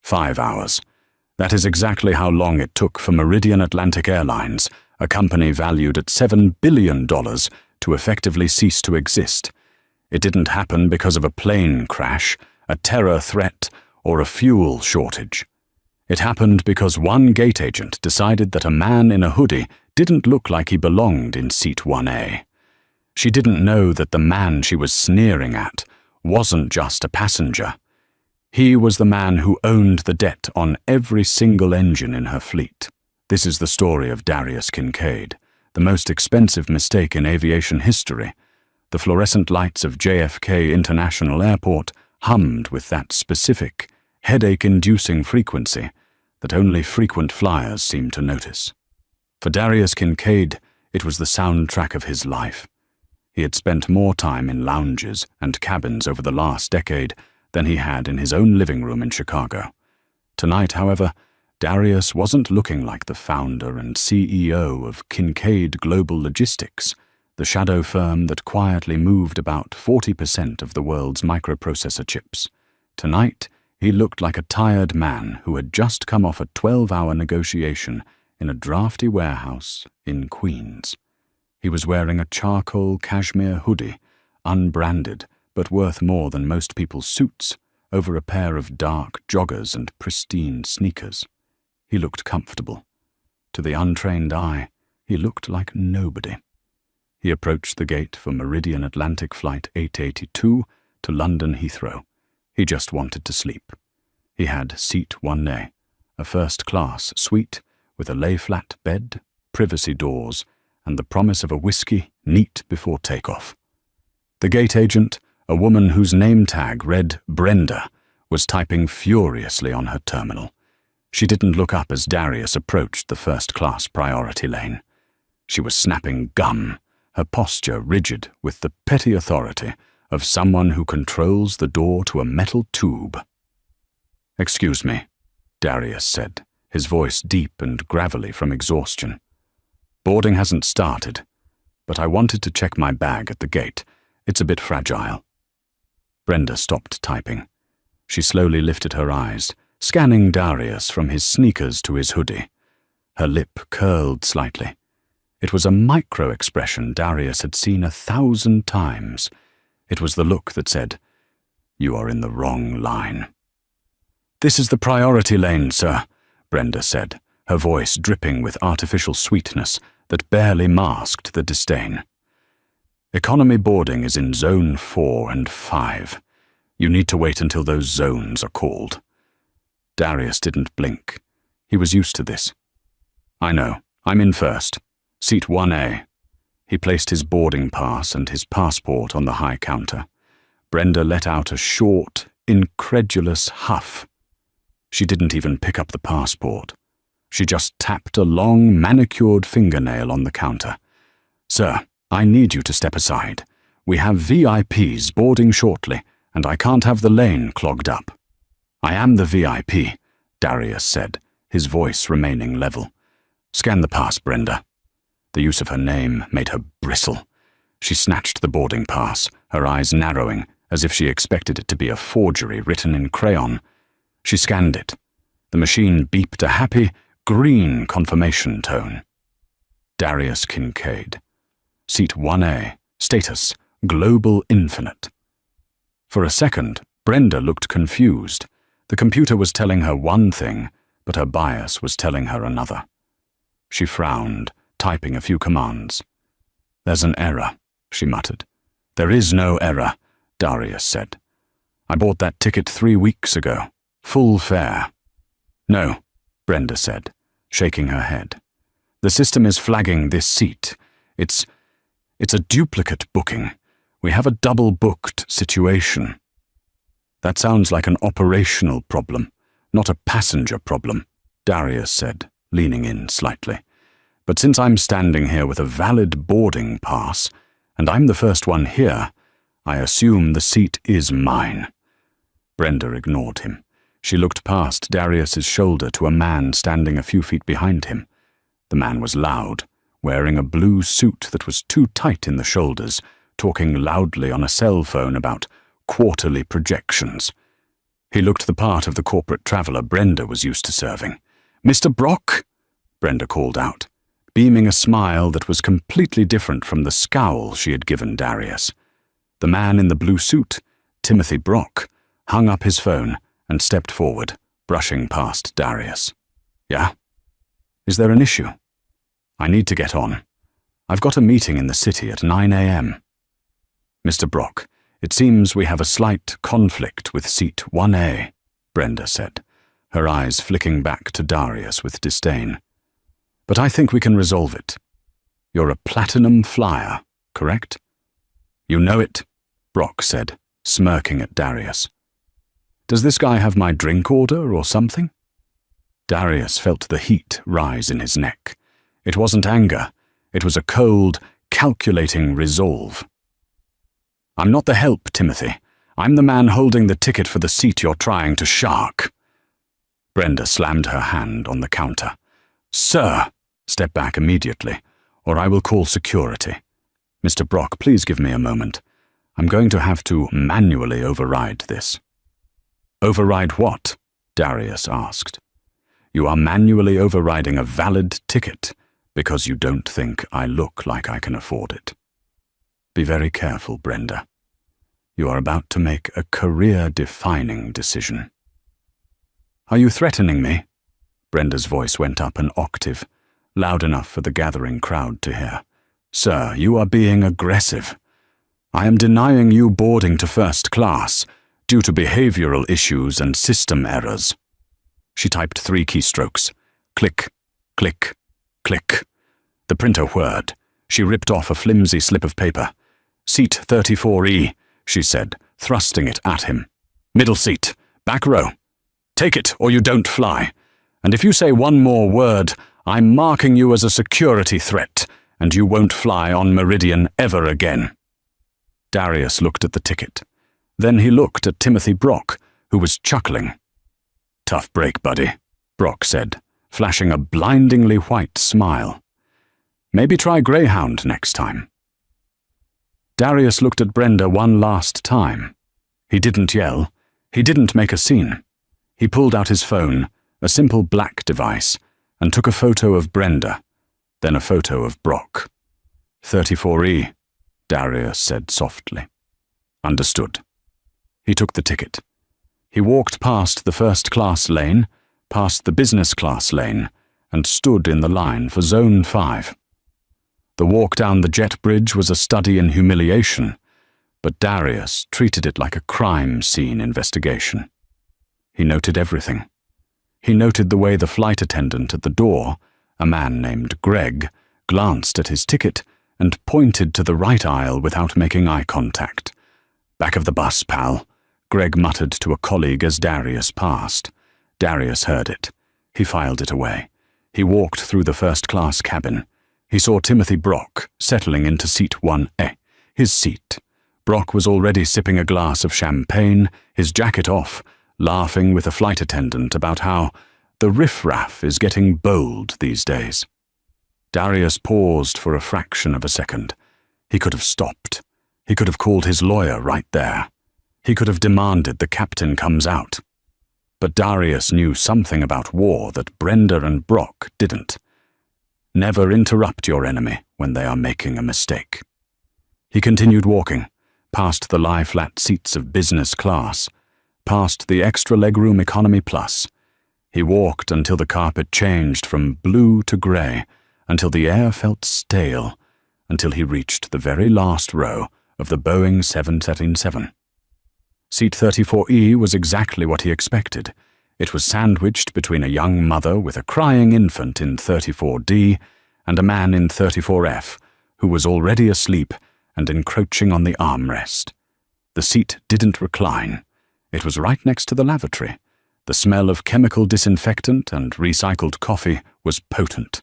5 hours. That is exactly how long it took for Meridian Atlantic Airlines, a company valued at $7 billion, to effectively cease to exist. It didn't happen because of a plane crash, a terror threat, or a fuel shortage. It happened because one gate agent decided that a man in a hoodie didn't look like he belonged in seat 1A. She didn't know that the man she was sneering at wasn't just a passenger. He was the man who owned the debt on every single engine in her fleet. This is the story of Darius Kincaid, the most expensive mistake in aviation history. The fluorescent lights of JFK International Airport hummed with that specific, headache-inducing frequency that only frequent flyers seem to notice. For Darius Kincaid, it was the soundtrack of his life. He had spent more time in lounges and cabins over the last decade than he had in his own living room in Chicago. Tonight, however, Darius wasn't looking like the founder and CEO of Kincaid Global Logistics, the shadow firm that quietly moved about 40% of the world's microprocessor chips. Tonight, he looked like a tired man who had just come off a 12-hour negotiation in a drafty warehouse in Queens. He was wearing a charcoal cashmere hoodie, unbranded but worth more than most people's suits, over a pair of dark joggers and pristine sneakers. He looked comfortable. To the untrained eye, he looked like nobody. He approached the gate for Meridian Atlantic Flight 882 to London Heathrow. He just wanted to sleep. He had seat 1A, a first-class suite with a lay-flat bed, privacy doors, and the promise of a whiskey neat before takeoff. The gate agent, a woman whose name tag read Brenda, was typing furiously on her terminal. She didn't look up as Darius approached the first-class priority lane. She was snapping gum, her posture rigid with the petty authority of someone who controls the door to a metal tube. "Excuse me," Darius said, his voice deep and gravelly from exhaustion. "Boarding hasn't started, but I wanted to check my bag at the gate. It's a bit fragile." Brenda stopped typing. She slowly lifted her eyes, scanning Darius from his sneakers to his hoodie. Her lip curled slightly. It was a micro-expression Darius had seen 1,000 times. It was the look that said, "You are in the wrong line." "This is the priority lane, sir," Brenda said, her voice dripping with artificial sweetness that barely masked the disdain. "Economy boarding is in Zone 4 and 5. You need to wait until those zones are called." Darius didn't blink. He was used to this. "I know. I'm in first. Seat 1A. He placed his boarding pass and his passport on the high counter. Brenda let out a short, incredulous huff. She didn't even pick up the passport. She just tapped a long, manicured fingernail on the counter. "Sir, I need you to step aside. We have VIPs boarding shortly, and I can't have the lane clogged up." "I am the VIP," Darius said, his voice remaining level. "Scan the pass, Brenda." The use of her name made her bristle. She snatched the boarding pass, her eyes narrowing, as if she expected it to be a forgery written in crayon. She scanned it. The machine beeped a happy, green confirmation tone. Darius Kincaid. Seat 1A. Status: Global Infinite. For a second, Brenda looked confused. The computer was telling her one thing, but her bias was telling her another. She frowned, typing a few commands. "There's an error," she muttered. "There is no error," Darius said. "I bought that ticket 3 weeks ago. Full fare." "No," Brenda said, shaking her head. "The system is flagging this seat. It's a duplicate booking. We have a double-booked situation." "That sounds like an operational problem, not a passenger problem," Darius said, leaning in slightly. "But since I'm standing here with a valid boarding pass, and I'm the first one here, I assume the seat is mine." Brenda ignored him. She looked past Darius's shoulder to a man standing a few feet behind him. The man was loud, wearing a blue suit that was too tight in the shoulders, talking loudly on a cell phone about quarterly projections. He looked the part of the corporate traveller Brenda was used to serving. "Mr. Brock?" Brenda called out, beaming a smile that was completely different from the scowl she had given Darius. The man in the blue suit, Timothy Brock, hung up his phone and stepped forward, brushing past Darius. "Yeah? Is there an issue? I need to get on. I've got a meeting in the city at 9 a.m. "Mr. Brock, it seems we have a slight conflict with seat 1A, Brenda said, her eyes flicking back to Darius with disdain. "But I think we can resolve it. You're a platinum flyer, correct?" "You know it," Brock said, smirking at Darius. "Does this guy have my drink order or something?" Darius felt the heat rise in his neck. It wasn't anger. It was a cold, calculating resolve. "I'm not the help, Timothy. I'm the man holding the ticket for the seat you're trying to shark." Brenda slammed her hand on the counter. "Sir, step back immediately, or I will call security. Mr. Brock, please give me a moment. I'm going to have to manually override this." "Override what?" Darius asked. "You are manually overriding a valid ticket because you don't think I look like I can afford it. Be very careful, Brenda. You are about to make a career-defining decision." "Are you threatening me?" Brenda's voice went up an octave, loud enough for the gathering crowd to hear. "Sir, you are being aggressive. I am denying you boarding to first class due to behavioral issues and system errors." She typed 3 keystrokes. Click, click, click. The printer whirred. She ripped off a flimsy slip of paper. "Seat 34E, she said, thrusting it at him. "Middle seat, back row. Take it or you don't fly. And if you say one more word, I'm marking you as a security threat, and you won't fly on Meridian ever again." Darius looked at the ticket. Then he looked at Timothy Brock, who was chuckling. "Tough break, buddy," Brock said, flashing a blindingly white smile. "Maybe try Greyhound next time." Darius looked at Brenda one last time. He didn't yell. He didn't make a scene. He pulled out his phone, a simple black device, and took a photo of Brenda, then a photo of Brock. 34E, Darius said softly. "Understood." He took the ticket. He walked past the first-class lane, past the business-class lane, and stood in the line for Zone 5. The walk down the jet bridge was a study in humiliation, but Darius treated it like a crime scene investigation. He noted everything. He noted the way the flight attendant at the door, a man named Greg, glanced at his ticket and pointed to the right aisle without making eye contact. "Back of the bus, pal," Greg muttered to a colleague as Darius passed. Darius heard it. He filed it away. He walked through the first-class cabin. He saw Timothy Brock settling into seat 1A, his seat. Brock was already sipping a glass of champagne, his jacket off, laughing with a flight attendant about how the riffraff is getting bold these days. Darius paused for a fraction of a second. He could have stopped. He could have called his lawyer right there. He could have demanded the captain comes out. But Darius knew something about war that Brenda and Brock didn't. Never interrupt your enemy when they are making a mistake. He continued walking, past the lie-flat seats of business class, past the extra legroom economy plus. He walked until the carpet changed from blue to grey, until the air felt stale, until he reached the very last row of the Boeing 777. Seat 34E was exactly what he expected. It was sandwiched between a young mother with a crying infant in 34D and a man in 34F who was already asleep and encroaching on the armrest. The seat didn't recline. It was right next to the lavatory. The smell of chemical disinfectant and recycled coffee was potent.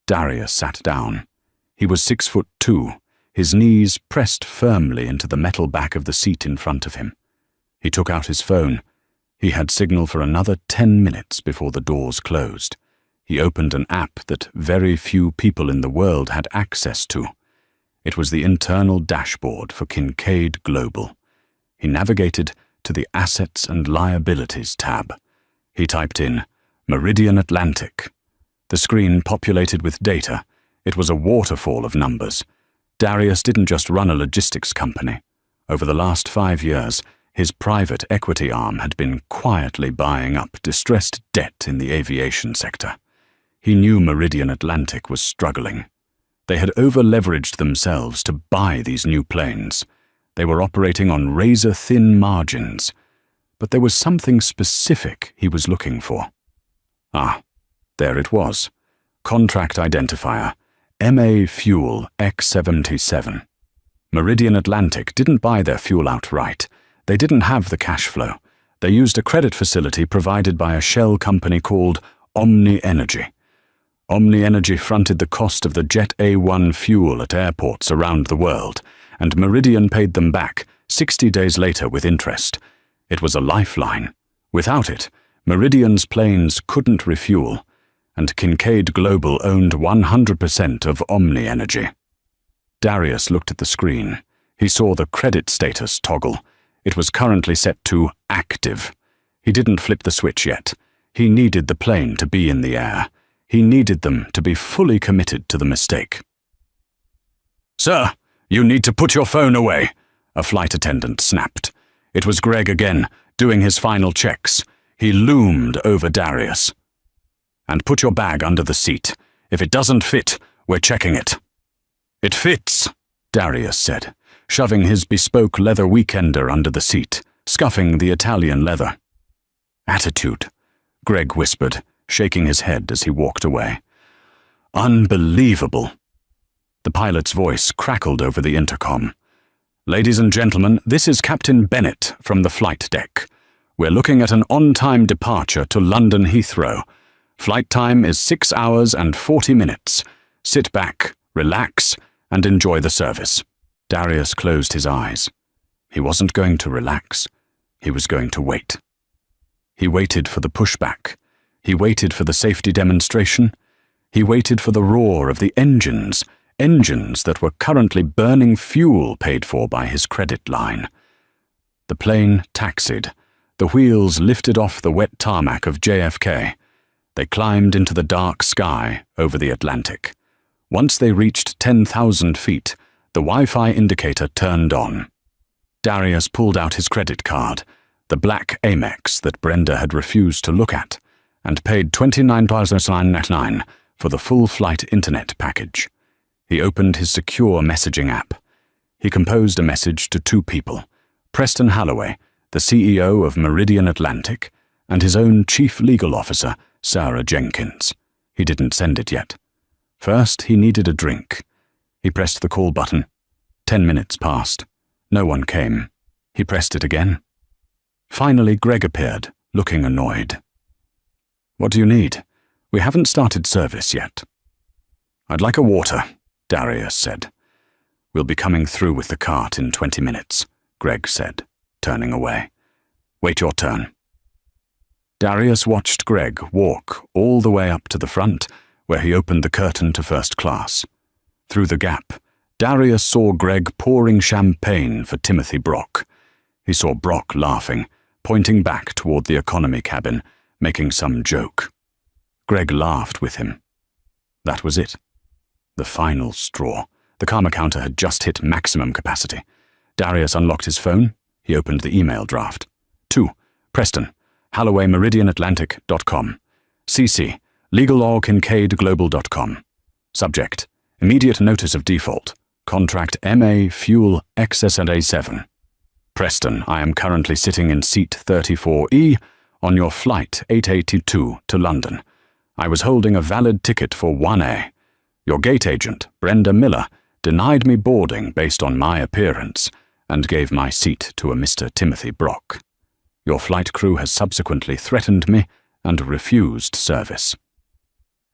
Darius sat down. He was 6'2", his knees pressed firmly into the metal back of the seat in front of him. He took out his phone. He had signal for another 10 minutes before the doors closed. He opened an app that very few people in the world had access to. It was the internal dashboard for Kincaid Global. He navigated to the Assets and Liabilities tab. He typed in Meridian Atlantic. The screen populated with data. It was a waterfall of numbers. Darius didn't just run a logistics company. Over the last 5 years, his private equity arm had been quietly buying up distressed debt in the aviation sector. He knew Meridian Atlantic was struggling. They had over-leveraged themselves to buy these new planes. They were operating on razor-thin margins. But there was something specific he was looking for. Ah, there it was. Contract identifier, MA Fuel X77. Meridian Atlantic didn't buy their fuel outright. They didn't have the cash flow. They used a credit facility provided by a shell company called Omni Energy. Omni Energy fronted the cost of the Jet A1 fuel at airports around the world, and Meridian paid them back 60 days later with interest. It was a lifeline. Without it, Meridian's planes couldn't refuel, and Kincaid Global owned 100% of Omni Energy. Darius looked at the screen. He saw the credit status toggle. It was currently set to active. He didn't flip the switch yet. He needed the plane to be in the air. He needed them to be fully committed to the mistake. "Sir, you need to put your phone away," a flight attendant snapped. It was Greg again, doing his final checks. He loomed over Darius. "And put your bag under the seat. If it doesn't fit, we're checking it." "It fits," Darius said, shoving his bespoke leather weekender under the seat, scuffing the Italian leather. "Attitude," Greg whispered, shaking his head as he walked away. "Unbelievable." The pilot's voice crackled over the intercom. "Ladies and gentlemen, this is Captain Bennett from the flight deck. We're looking at an on-time departure to London Heathrow. Flight time is 6 hours and 40 minutes. Sit back, relax, and enjoy the service." Darius closed his eyes. He wasn't going to relax. He was going to wait. He waited for the pushback. He waited for the safety demonstration. He waited for the roar of the engines that were currently burning fuel paid for by his credit line. The plane taxied. The wheels lifted off the wet tarmac of JFK. They climbed into the dark sky over the Atlantic. Once they reached 10,000 feet, the Wi-Fi indicator turned on. Darius pulled out his credit card, the black Amex that Brenda had refused to look at, and paid $29.99 for the full-flight internet package. He opened his secure messaging app. He composed a message to 2 people, Preston Halloway, the CEO of Meridian Atlantic, and his own chief legal officer, Sarah Jenkins. He didn't send it yet. First, he needed a drink. He pressed the call button. 10 minutes passed. No one came. He pressed it again. Finally, Greg appeared, looking annoyed. "What do you need? We haven't started service yet." "I'd like a water," Darius said. "We'll be coming through with the cart in 20 minutes, Greg said, turning away. "Wait your turn." Darius watched Greg walk all the way up to the front, where he opened the curtain to first class. Through the gap, Darius saw Greg pouring champagne for Timothy Brock. He saw Brock laughing, pointing back toward the economy cabin, making some joke. Greg laughed with him. That was it. The final straw. The karma counter had just hit maximum capacity. Darius unlocked his phone. He opened the email draft. 2. Preston, HallowayMeridianAtlantic.com. CC, LegalOrKincaidGlobal.com. Subject, immediate notice of default. Contract MA Fuel XSA7. Preston, I am currently sitting in seat 34E on your flight 882 to London. I was holding a valid ticket for 1A. Your gate agent, Brenda Miller, denied me boarding based on my appearance and gave my seat to a Mr. Timothy Brock. Your flight crew has subsequently threatened me and refused service.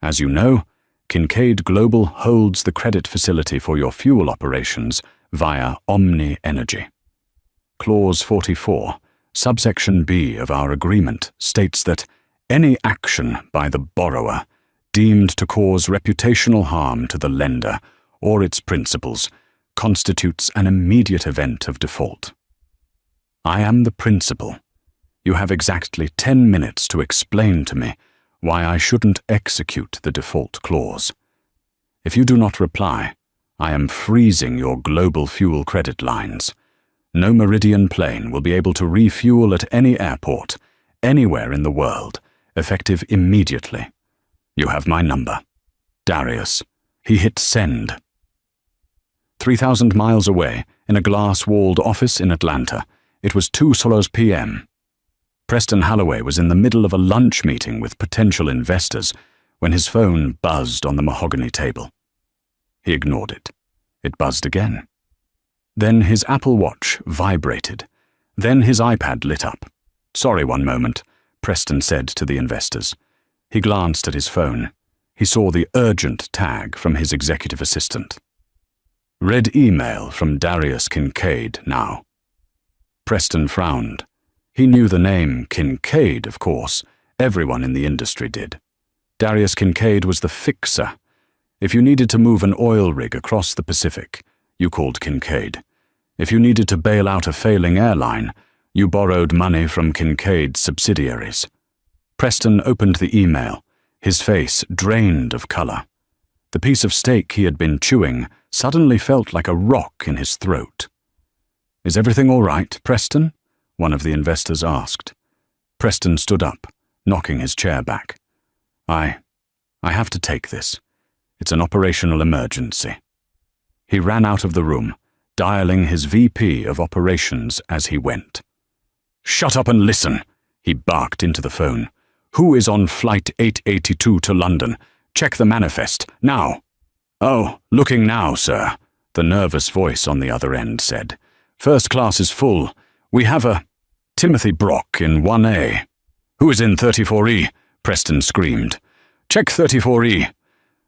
As you know, Kincaid Global holds the credit facility for your fuel operations via Omni Energy. Clause 44, subsection B of our agreement states that any action by the borrower deemed to cause reputational harm to the lender or its principals constitutes an immediate event of default. I am the principal. You have exactly 10 minutes to explain to me why I shouldn't execute the default clause. If you do not reply, I am freezing your global fuel credit lines. No Meridian plane will be able to refuel at any airport, anywhere in the world, effective immediately. You have my number. Darius. He hit send. 3,000 miles away, in a glass-walled office in Atlanta, it was 2:00 p.m. Preston Holloway was in the middle of a lunch meeting with potential investors when his phone buzzed on the mahogany table. He ignored it. It buzzed again. Then his Apple Watch vibrated. Then his iPad lit up. "Sorry, one moment," Preston said to the investors. He glanced at his phone. He saw the urgent tag from his executive assistant. Read email from Darius Kincaid now. Preston frowned. He knew the name Kincaid, of course. Everyone in the industry did. Darius Kincaid was the fixer. If you needed to move an oil rig across the Pacific, you called Kincaid. If you needed to bail out a failing airline, you borrowed money from Kincaid's subsidiaries. Preston opened the email, his face drained of color. The piece of steak he had been chewing suddenly felt like a rock in his throat. "Is everything all right, Preston?" one of the investors asked. Preston stood up, knocking his chair back. I have to take this. It's an operational emergency." He ran out of the room, dialing his VP of operations as he went. "Shut up and listen," he barked into the phone. "Who is on flight 882 to London? Check the manifest, now." "Oh, looking now, sir," the nervous voice on the other end said. "First class is full. We have a Timothy Brock in 1A. "Who is in 34E? Preston screamed. "Check 34E.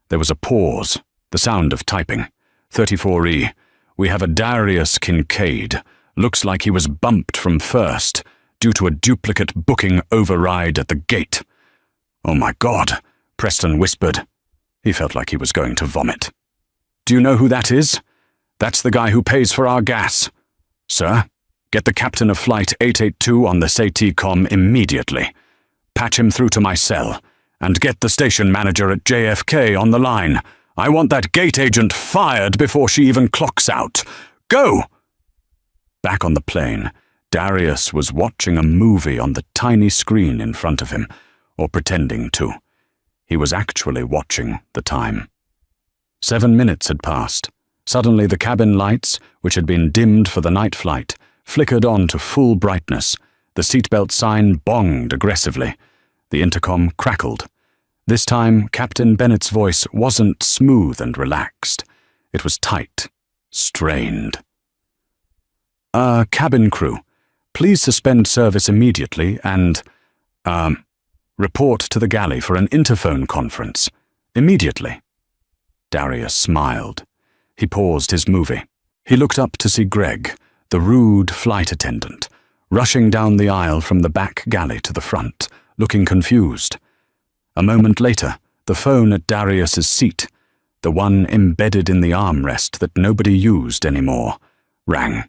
There was a pause, the sound of typing. 34E. "We have a Darius Kincaid. Looks like he was bumped from first, due to a duplicate booking override at the gate." "Oh my God," Preston whispered. He felt like he was going to vomit. "Do you know who that is? That's the guy who pays for our gas. Sir, get the captain of flight 882 on the SATCOM immediately. Patch him through to my cell, and get the station manager at JFK on the line. I want that gate agent fired before she even clocks out. Go!" Back on the plane, Darius was watching a movie on the tiny screen in front of him, or pretending to. He was actually watching the time. 7 minutes had passed. Suddenly the cabin lights, which had been dimmed for the night flight, flickered on to full brightness. The seatbelt sign bonged aggressively. The intercom crackled. This time, Captain Bennett's voice wasn't smooth and relaxed. It was tight, strained. Cabin crew, please suspend service immediately and, report to the galley for an interphone conference. Immediately." Darius smiled. He paused his movie. He looked up to see Greg, the rude flight attendant, rushing down the aisle from the back galley to the front, looking confused. A moment later, the phone at Darius's seat, the one embedded in the armrest that nobody used anymore, rang.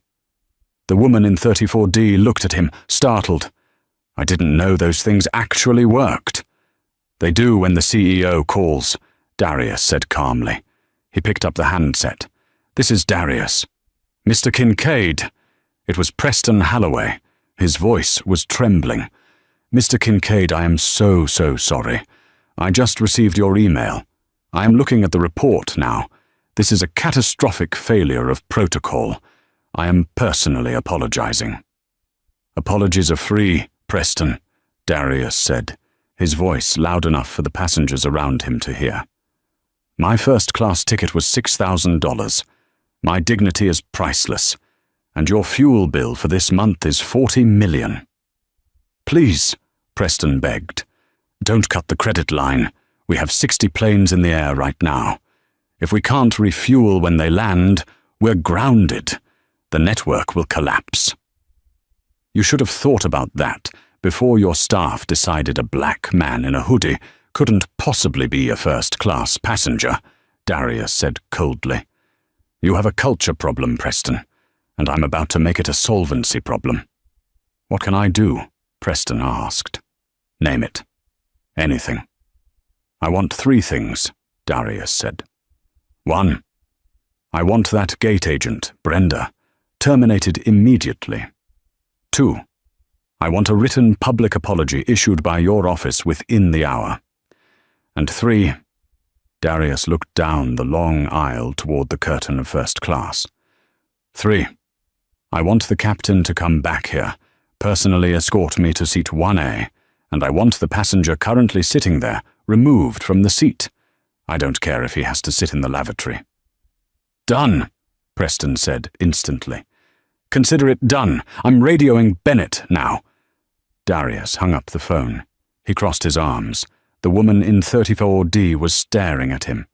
The woman in 34D looked at him, startled. "I didn't know those things actually worked." "They do when the CEO calls," Darius said calmly. He picked up the handset. "This is Darius." "Mr. Kincaid." It was Preston Holloway. His voice was trembling. "Mr. Kincaid, I am so sorry. I just received your email. I am looking at the report now. This is a catastrophic failure of protocol. I am personally apologizing." "Apologies are free, Preston," Darius said, his voice loud enough for the passengers around him to hear. "My first-class ticket was $6,000. My dignity is priceless, and your fuel bill for this month is $40 million. "Please," Preston begged, "don't cut the credit line. We have 60 planes in the air right now. If we can't refuel when they land, we're grounded. The network will collapse." "You should have thought about that before your staff decided a black man in a hoodie couldn't possibly be a first-class passenger," Darius said coldly. "You have a culture problem, Preston, and I'm about to make it a solvency problem." "What can I do?" Preston asked. "Name it. Anything." "I want 3 things," Darius said. 1. I want that gate agent, Brenda, terminated immediately. 2. I want a written public apology issued by your office within the hour. And 3. Darius looked down the long aisle toward the curtain of first class. 3. I want the captain to come back here, personally escort me to seat 1A, and I want the passenger currently sitting there removed from the seat. I don't care if he has to sit in the lavatory." "Done," Preston said instantly. "Consider it done. I'm radioing Bennett now." Darius hung up the phone. He crossed his arms. The woman in 34D was staring at him.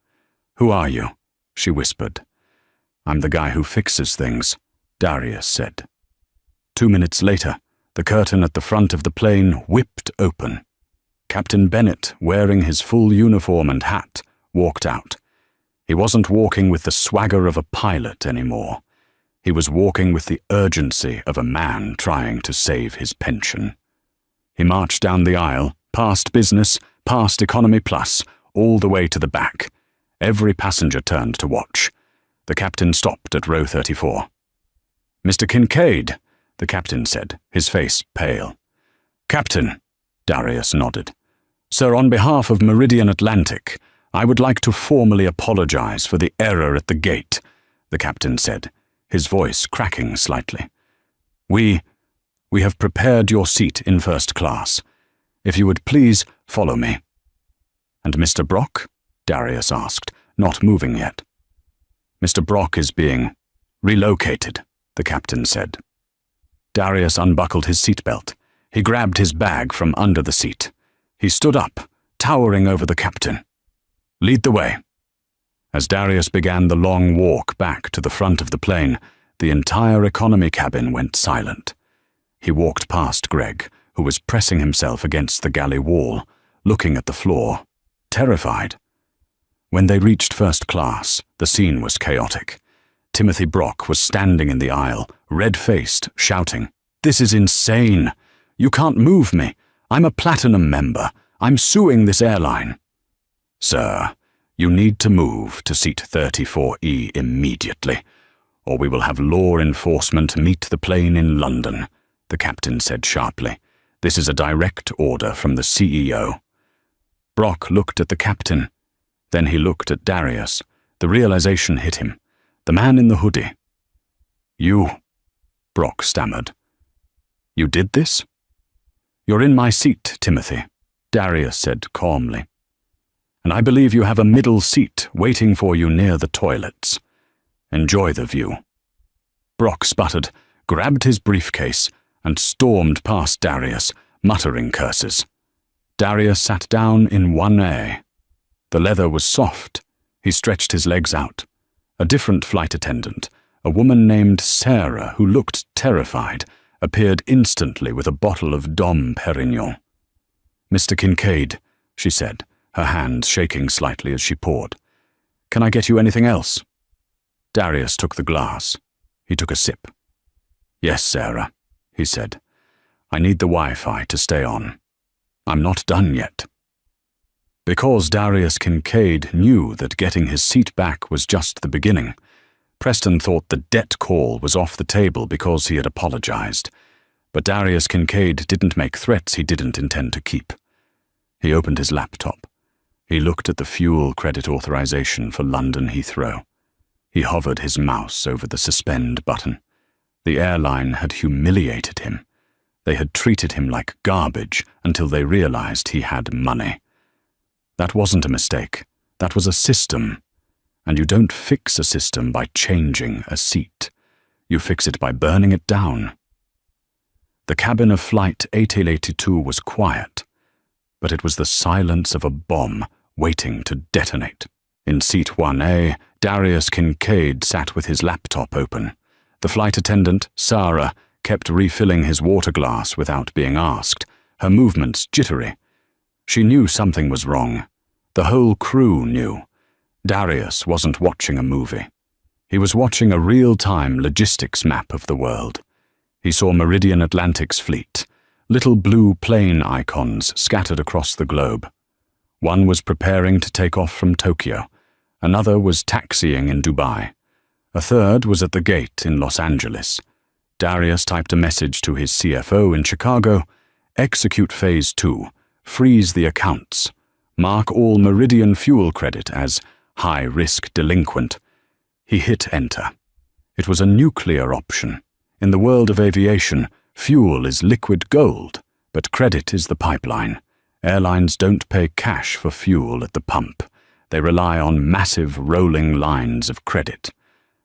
"Who are you?" she whispered. "I'm the guy who fixes things," Darius said. 2 minutes later, the curtain at the front of the plane whipped open. Captain Bennett, wearing his full uniform and hat, walked out. He wasn't walking with the swagger of a pilot anymore. He was walking with the urgency of a man trying to save his pension. He marched down the aisle, past business, past economy plus, all the way to the back. Every passenger turned to watch. The captain stopped at row 34. "Mr. Kincaid," the captain said, his face pale. "Captain," Darius nodded. "Sir, on behalf of Meridian Atlantic, I would like to formally apologize for the error at the gate," the captain said, his voice cracking slightly. We have prepared your seat in first class. If you would please follow me." "And Mr. Brock?" Darius asked, not moving yet. "Mr. Brock is being relocated," the captain said. Darius unbuckled his seatbelt. He grabbed his bag from under the seat. He stood up, towering over the captain. "Lead the way." As Darius began the long walk back to the front of the plane, the entire economy cabin went silent. He walked past Greg, who was pressing himself against the galley wall, looking at the floor, terrified. When they reached first class, the scene was chaotic. Timothy Brock was standing in the aisle, red-faced, shouting, "This is insane! You can't move me! I'm a platinum member! I'm suing this airline!" "Sir, you need to move to seat 34E immediately, or we will have law enforcement meet the plane in London," the captain said sharply. "This is a direct order from the CEO." Brock looked at the captain. Then he looked at Darius. The realization hit him. The man in the hoodie. "You," Brock stammered. "You did this?" "You're in my seat, Timothy," Darius said calmly. "And I believe you have a middle seat waiting for you near the toilets. Enjoy the view." Brock sputtered, grabbed his briefcase, and stormed past Darius, muttering curses. Darius sat down in 1A. The leather was soft. He stretched his legs out. A different flight attendant, a woman named Sarah who looked terrified, appeared instantly with a bottle of Dom Perignon. "Mr. Kincaid," she said, her hand shaking slightly as she poured. "Can I get you anything else?" Darius took the glass. He took a sip. "Yes, Sarah," he said. "I need the Wi-Fi to stay on. I'm not done yet." Because Darius Kincaid knew that getting his seat back was just the beginning, Preston thought the debt call was off the table because he had apologized. But Darius Kincaid didn't make threats he didn't intend to keep. He opened his laptop. He looked at the fuel credit authorization for London Heathrow. He hovered his mouse over the suspend button. The airline had humiliated him. They had treated him like garbage until they realized he had money. That wasn't a mistake. That was a system. And you don't fix a system by changing a seat. You fix it by burning it down. The cabin of Flight 8082 was quiet, but it was the silence of a bomb waiting to detonate. In seat 1A, Darius Kincaid sat with his laptop open. The flight attendant, Sarah, kept refilling his water glass without being asked, her movements jittery. She knew something was wrong. The whole crew knew. Darius wasn't watching a movie. He was watching a real-time logistics map of the world. He saw Meridian Atlantic's fleet, little blue plane icons scattered across the globe. One was preparing to take off from Tokyo. Another was taxiing in Dubai. A third was at the gate in Los Angeles. Darius typed a message to his CFO in Chicago: "Execute Phase 2. Freeze the accounts. Mark all Meridian fuel credit as high-risk delinquent." He hit enter. It was a nuclear option. In the world of aviation, fuel is liquid gold, but credit is the pipeline. Airlines don't pay cash for fuel at the pump. They rely on massive rolling lines of credit.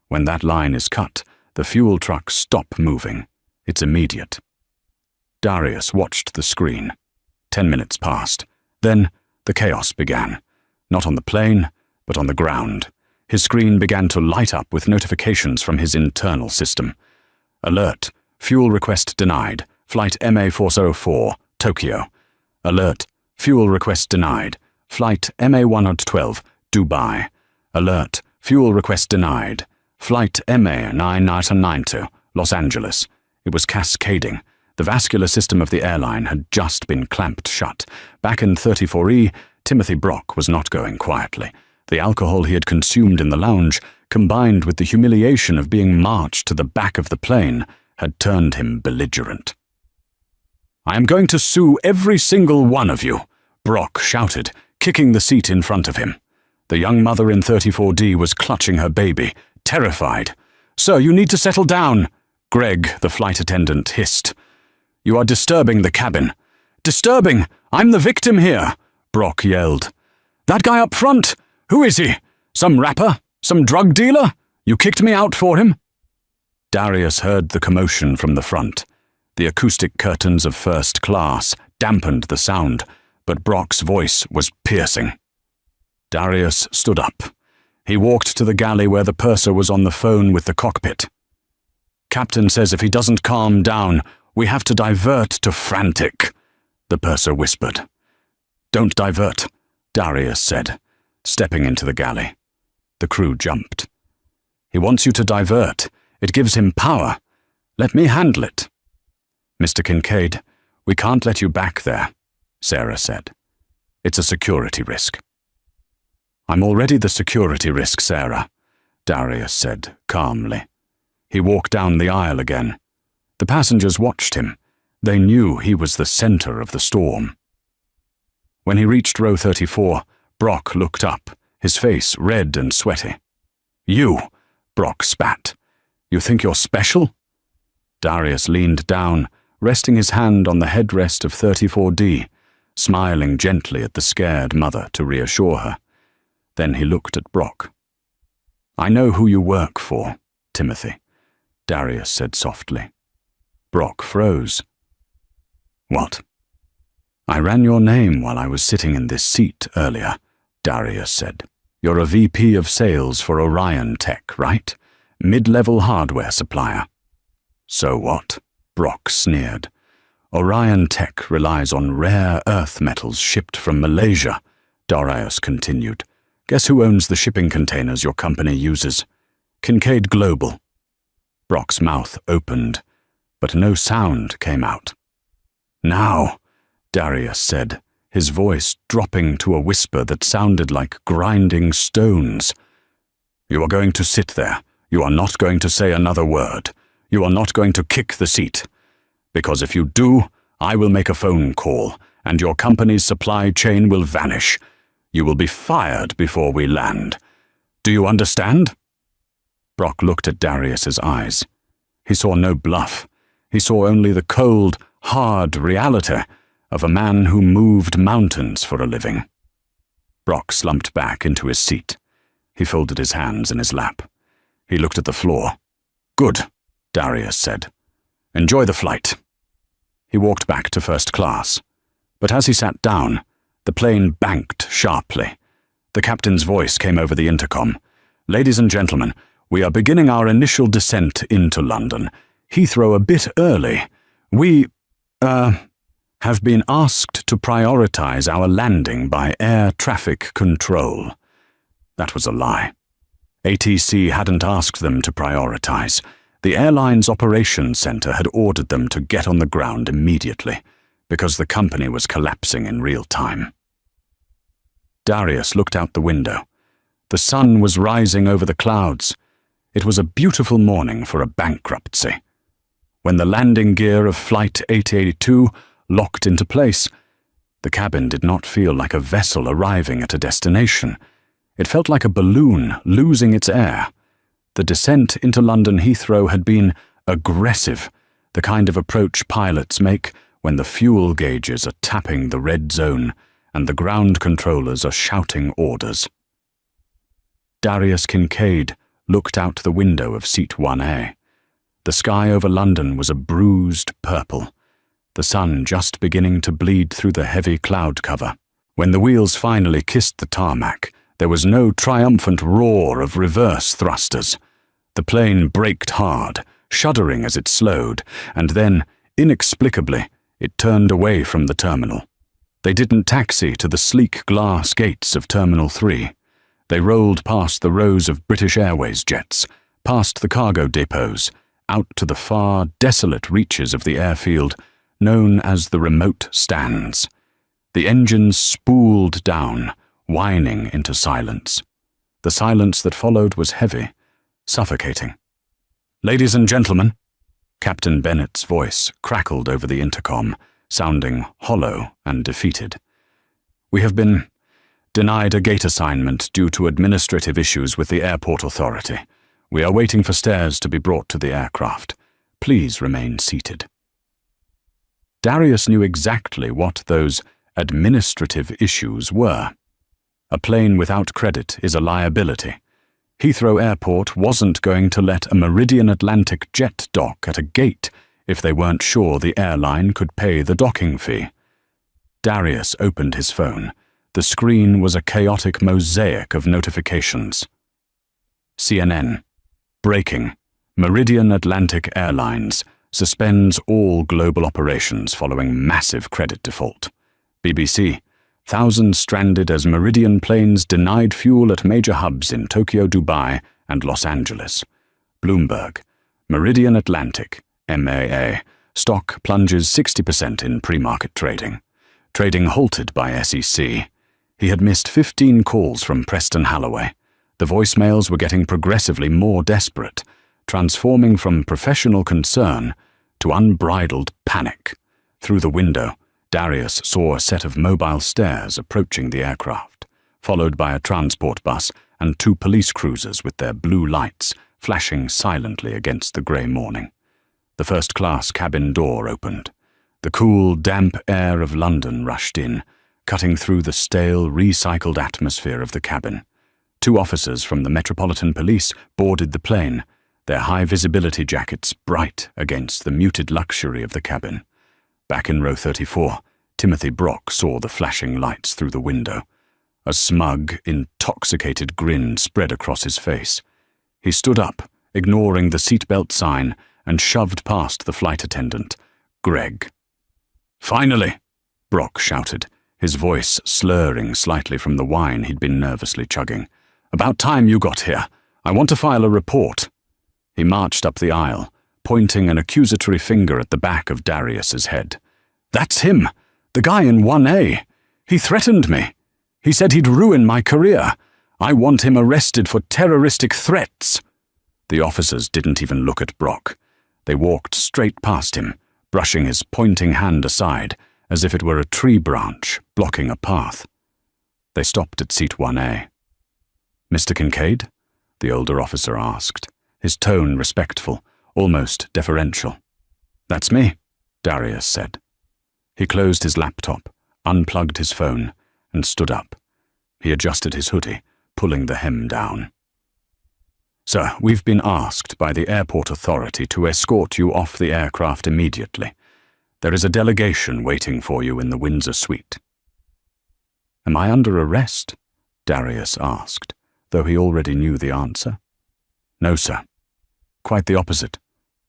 When that line is cut, the fuel trucks stop moving. It's immediate. Darius watched the screen. 10 minutes passed. Then the chaos began. Not on the plane, but on the ground. His screen began to light up with notifications from his internal system. Alert. Fuel request denied. Flight MA404, Tokyo. Alert. Fuel request denied. Flight MA112, Dubai. Alert. Fuel request denied. Flight MA9992, Los Angeles. It was cascading. The vascular system of the airline had just been clamped shut. Back in 34E, Timothy Brock was not going quietly. The alcohol he had consumed in the lounge, combined with the humiliation of being marched to the back of the plane, had turned him belligerent. "I am going to sue every single one of you," Brock shouted, kicking the seat in front of him. The young mother in 34D was clutching her baby, terrified. "Sir, you need to settle down," Greg, the flight attendant, hissed. "You are disturbing the cabin." "Disturbing? I'm the victim here," Brock yelled. "That guy up front, who is he? Some rapper? Some drug dealer? You kicked me out for him?" Darius heard the commotion from the front. The acoustic curtains of first class dampened the sound, but Brock's voice was piercing. Darius stood up. He walked to the galley where the purser was on the phone with the cockpit. "Captain says if he doesn't calm down, we have to divert to frantic," the purser whispered. "Don't divert," Darius said, stepping into the galley. The crew jumped. "He wants you to divert. It gives him power. Let me handle it." "Mr. Kincaid, we can't let you back there," Sarah said. "It's a security risk." "I'm already the security risk, Sarah," Darius said calmly. He walked down the aisle again. The passengers watched him. They knew he was the center of the storm. When he reached row 34, Brock looked up, his face red and sweaty. "You," Brock spat. "You think you're special?" Darius leaned down, resting his hand on the headrest of 34D, smiling gently at the scared mother to reassure her. Then he looked at Brock. "I know who you work for, Timothy," Darius said softly. Brock froze. "What?" "I ran your name while I was sitting in this seat earlier," Darius said. "You're a VP of sales for Orion Tech, right? Mid-level hardware supplier." "So what?" Brock sneered. "Orion Tech relies on rare earth metals shipped from Malaysia," Darius continued. "Guess who owns the shipping containers your company uses? Kincaid Global." Brock's mouth opened, but no sound came out. "Now," Darius said, his voice dropping to a whisper that sounded like grinding stones. "You are going to sit there. You are not going to say another word. You are not going to kick the seat. Because if you do, I will make a phone call, and your company's supply chain will vanish. You will be fired before we land. Do you understand?" Brock looked at Darius's eyes. He saw no bluff. He saw only the cold, hard reality of a man who moved mountains for a living. Brock slumped back into his seat. He folded his hands in his lap. He looked at the floor. "Good," Darius said. "Enjoy the flight." He walked back to first class. But as he sat down, the plane banked sharply. The captain's voice came over the intercom. "Ladies and gentlemen, we are beginning our initial descent into London. Heathrow a bit early. We, have been asked to prioritize our landing by air traffic control." That was a lie. ATC hadn't asked them to prioritize. The airline's operations center had ordered them to get on the ground immediately, because the company was collapsing in real time. Darius looked out the window. The sun was rising over the clouds. It was a beautiful morning for a bankruptcy. When the landing gear of Flight 882 locked into place, the cabin did not feel like a vessel arriving at a destination. It felt like a balloon losing its air. The descent into London Heathrow had been aggressive, the kind of approach pilots make when the fuel gauges are tapping the red zone and the ground controllers are shouting orders. Darius Kincaid looked out the window of seat 1A. The sky over London was a bruised purple, the sun just beginning to bleed through the heavy cloud cover. When the wheels finally kissed the tarmac, there was no triumphant roar of reverse thrusters. The plane braked hard, shuddering as it slowed, and then, inexplicably, it turned away from the terminal. They didn't taxi to the sleek glass gates of Terminal 3. They rolled past the rows of British Airways jets, past the cargo depots, out to the far, desolate reaches of the airfield, known as the remote stands. The engines spooled down, whining into silence. The silence that followed was heavy, suffocating. "Ladies and gentlemen," Captain Bennett's voice crackled over the intercom, sounding hollow and defeated. "We have been denied a gate assignment due to administrative issues with the airport authority. We are waiting for stairs to be brought to the aircraft. Please remain seated." Darius knew exactly what those administrative issues were. A plane without credit is a liability. Heathrow Airport wasn't going to let a Meridian Atlantic jet dock at a gate if they weren't sure the airline could pay the docking fee. Darius opened his phone. The screen was a chaotic mosaic of notifications. CNN. Breaking. Meridian Atlantic Airlines suspends all global operations following massive credit default. BBC. Thousands stranded as Meridian planes denied fuel at major hubs in Tokyo, Dubai, and Los Angeles. Bloomberg. Meridian Atlantic, MAA. Stock plunges 60% in pre-market trading. Trading halted by SEC. He had missed 15 calls from Preston Halloway. The voicemails were getting progressively more desperate, transforming from professional concern to unbridled panic. Through the window, Darius saw a set of mobile stairs approaching the aircraft, followed by a transport bus and 2 police cruisers with their blue lights flashing silently against the grey morning. The first-class cabin door opened. The cool, damp air of London rushed in, cutting through the stale, recycled atmosphere of the cabin. 2 officers from the Metropolitan Police boarded the plane, their high-visibility jackets bright against the muted luxury of the cabin. Back in row 34, Timothy Brock saw the flashing lights through the window. A smug, intoxicated grin spread across his face. He stood up, ignoring the seatbelt sign, and shoved past the flight attendant, Greg. "Finally!" Brock shouted, his voice slurring slightly from the wine he'd been nervously chugging. "About time you got here. I want to file a report." He marched up the aisle, pointing an accusatory finger at the back of Darius's head. "That's him, the guy in 1A. He threatened me. He said he'd ruin my career. I want him arrested for terroristic threats." The officers didn't even look at Brock. They walked straight past him, brushing his pointing hand aside, as if it were a tree branch blocking a path. They stopped at seat 1A. "Mr. Kincaid?" the older officer asked, his tone respectful, almost deferential. "That's me," Darius said. He closed his laptop, unplugged his phone, and stood up. He adjusted his hoodie, pulling the hem down. "Sir, we've been asked by the airport authority to escort you off the aircraft immediately. There is a delegation waiting for you in the Windsor suite." "Am I under arrest?" Darius asked, though he already knew the answer. "No, sir. Quite the opposite,"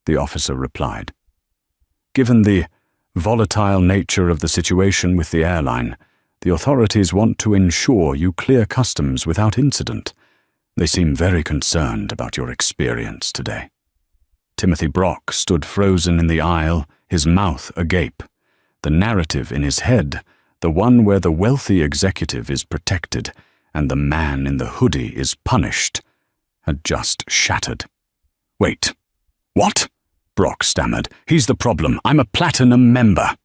the officer replied. "Given the volatile nature of the situation with the airline, the authorities want to ensure you clear customs without incident. They seem very concerned about your experience today." Timothy Brock stood frozen in the aisle, his mouth agape. The narrative in his head, the one where the wealthy executive is protected and the man in the hoodie is punished, had just shattered. "Wait. What?" Brock stammered. "He's the problem. I'm a platinum member."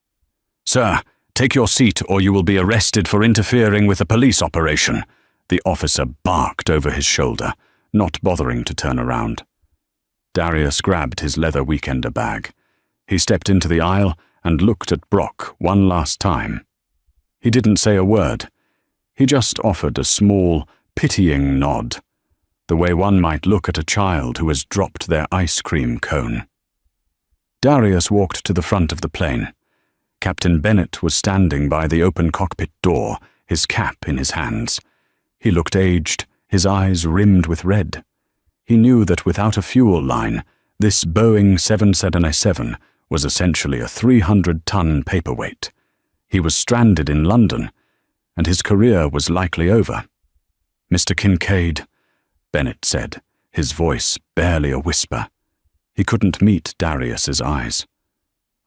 "Sir, take your seat or you will be arrested for interfering with a police operation," the officer barked over his shoulder, not bothering to turn around. Darius grabbed his leather weekender bag. He stepped into the aisle and looked at Brock one last time. He didn't say a word. He just offered a small, pitying nod, the way one might look at a child who has dropped their ice cream cone. Darius walked to the front of the plane. Captain Bennett was standing by the open cockpit door, his cap in his hands. He looked aged, his eyes rimmed with red. He knew that without a fuel line, this Boeing 777 was essentially a 300-ton paperweight. He was stranded in London, and his career was likely over. "Mr. Kincaid," Bennett said, his voice barely a whisper. He couldn't meet Darius's eyes.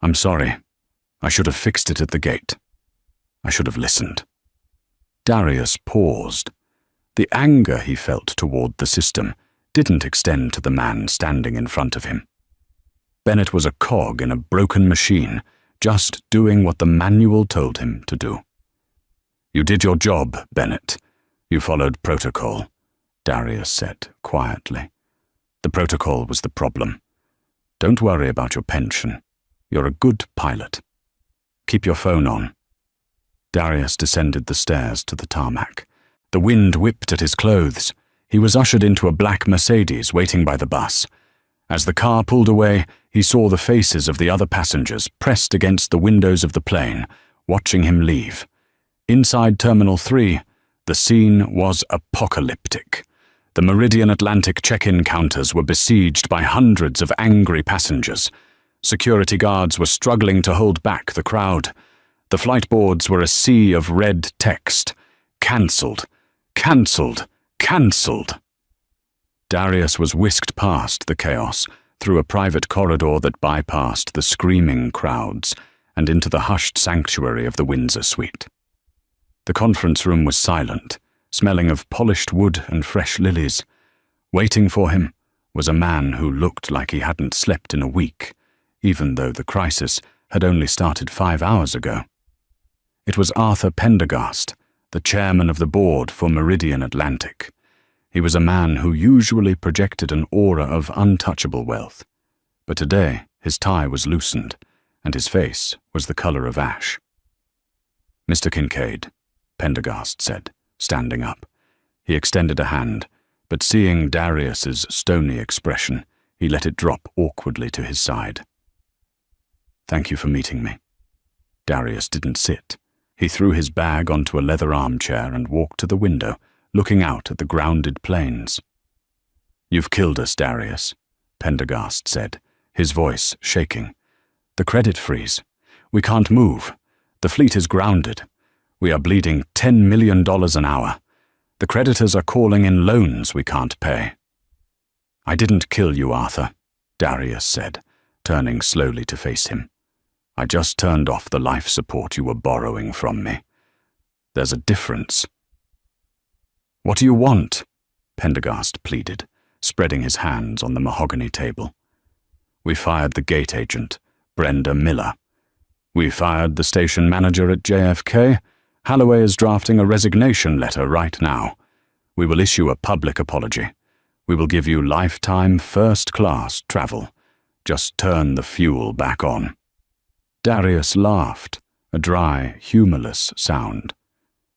"I'm sorry. I should have fixed it at the gate. I should have listened." Darius paused. The anger he felt toward the system didn't extend to the man standing in front of him. Bennett was a cog in a broken machine, just doing what the manual told him to do. "You did your job, Bennett. You followed protocol," Darius said quietly. "The protocol was the problem. Don't worry about your pension. You're a good pilot. Keep your phone on." Darius descended the stairs to the tarmac. The wind whipped at his clothes. He was ushered into a black Mercedes waiting by the bus. As the car pulled away, he saw the faces of the other passengers pressed against the windows of the plane, watching him leave. Inside Terminal 3, the scene was apocalyptic. The Meridian Atlantic check-in counters were besieged by hundreds of angry passengers. Security guards were struggling to hold back the crowd. The flight boards were a sea of red text. "Cancelled, cancelled, cancelled." Darius was whisked past the chaos, through a private corridor that bypassed the screaming crowds, and into the hushed sanctuary of the Windsor suite. The conference room was silent, smelling of polished wood and fresh lilies. Waiting for him was a man who looked like he hadn't slept in a week, even though the crisis had only started 5 hours ago. It was Arthur Pendergast, the chairman of the board for Meridian Atlantic. He was a man who usually projected an aura of untouchable wealth, but today his tie was loosened, and his face was the color of ash. "Mr. Kincaid," Pendergast said, standing up. He extended a hand, but seeing Darius's stony expression, he let it drop awkwardly to his side. "Thank you for meeting me." Darius didn't sit. He threw his bag onto a leather armchair and walked to the window, looking out at the grounded planes. "You've killed us, Darius," Pendergast said, his voice shaking. "The credit freeze. We can't move. The fleet is grounded. We are bleeding $10 million an hour. The creditors are calling in loans we can't pay." "I didn't kill you, Arthur," Darius said, turning slowly to face him. "I just turned off the life support you were borrowing from me. There's a difference." "What do you want?" Pendergast pleaded, spreading his hands on the mahogany table. "We fired the gate agent, Brenda Miller. We fired the station manager at JFK. Halloway is drafting a resignation letter right now. We will issue a public apology. We will give you lifetime first-class travel. Just turn the fuel back on." Darius laughed, a dry, humorless sound.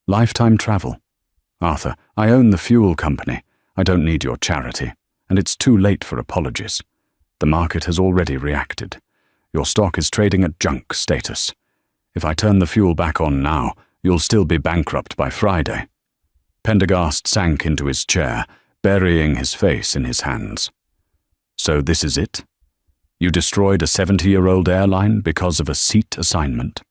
"Lifetime travel? Arthur, I own the fuel company. I don't need your charity, and it's too late for apologies. The market has already reacted. Your stock is trading at junk status. If I turn the fuel back on now, you'll still be bankrupt by Friday." Pendergast sank into his chair, burying his face in his hands. "So this is it? You destroyed a 70-year-old airline because of a seat assignment?"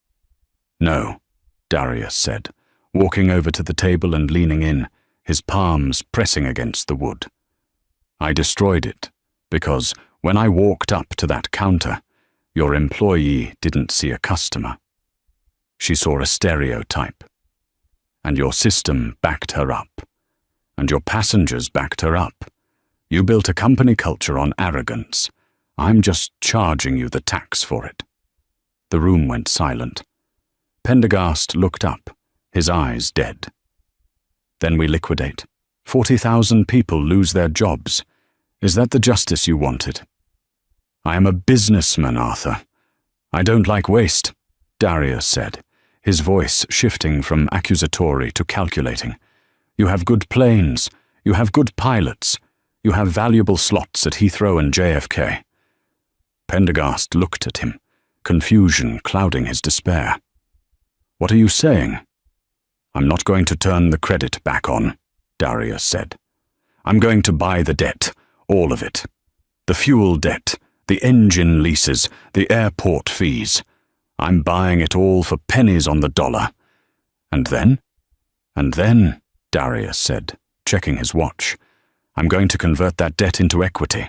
"No," Darius said, walking over to the table and leaning in, his palms pressing against the wood. "I destroyed it because When I walked up to that counter, your employee didn't see a customer. She saw a stereotype. And your system backed her up. And your passengers backed her up. You built a company culture on arrogance. I'm just charging you the tax for it." The room went silent. Pendergast looked up, his eyes dead. "Then we liquidate. 40,000 people lose their jobs. Is that the justice you wanted?" "I am a businessman, Arthur. I don't like waste," Darius said, his voice shifting from accusatory to calculating. "You have good planes. You have good pilots. You have valuable slots at Heathrow and JFK. Pendergast looked at him, confusion clouding his despair. "What are you saying?" "I'm not going to turn the credit back on," Darius said. "I'm going to buy the debt, all of it. The fuel debt, the engine leases, the airport fees. I'm buying it all for pennies on the dollar. And then, Darius said, checking his watch, "I'm going to convert that debt into equity."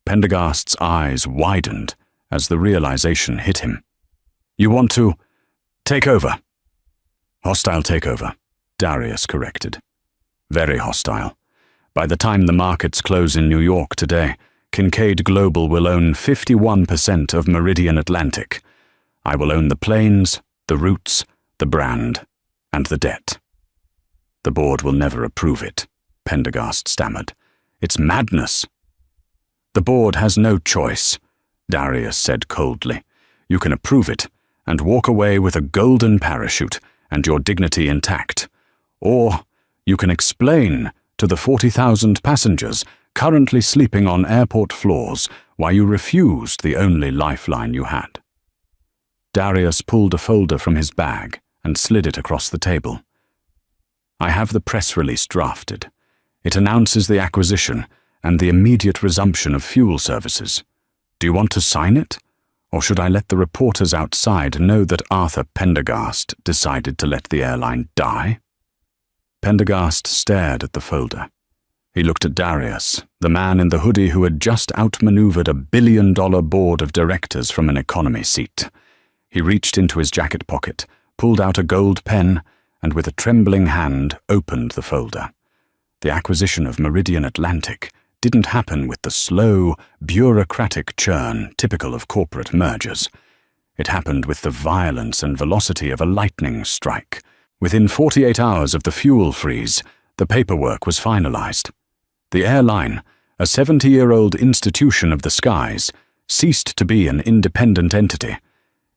Pendergast's eyes widened as the realization hit him. "You want to take over?" "Hostile takeover," Darius corrected. "Very hostile. By the time the markets close in New York today, Kincaid Global will own 51% of Meridian Atlantic. I will own the planes, the routes, the brand, and the debt." "The board will never approve it," Pendergast stammered. "It's madness." "The board has no choice," Darius said coldly. "You can approve it and walk away with a golden parachute and your dignity intact. Or you can explain to the 40,000 passengers currently sleeping on airport floors why you refused the only lifeline you had." Darius pulled a folder from his bag and slid it across the table. "I have the press release drafted. It announces the acquisition and the immediate resumption of fuel services. Do you want to sign it? Or should I let the reporters outside know that Arthur Pendergast decided to let the airline die?" Pendergast stared at the folder. He looked at Darius, the man in the hoodie who had just outmaneuvered a billion-dollar board of directors from an economy seat. He reached into his jacket pocket, pulled out a gold pen, and with a trembling hand opened the folder. The acquisition of Meridian Atlantic didn't happen with the slow, bureaucratic churn typical of corporate mergers. It happened with the violence and velocity of a lightning strike. Within 48 hours of the fuel freeze, the paperwork was finalized. The airline, a 70-year-old institution of the skies, ceased to be an independent entity.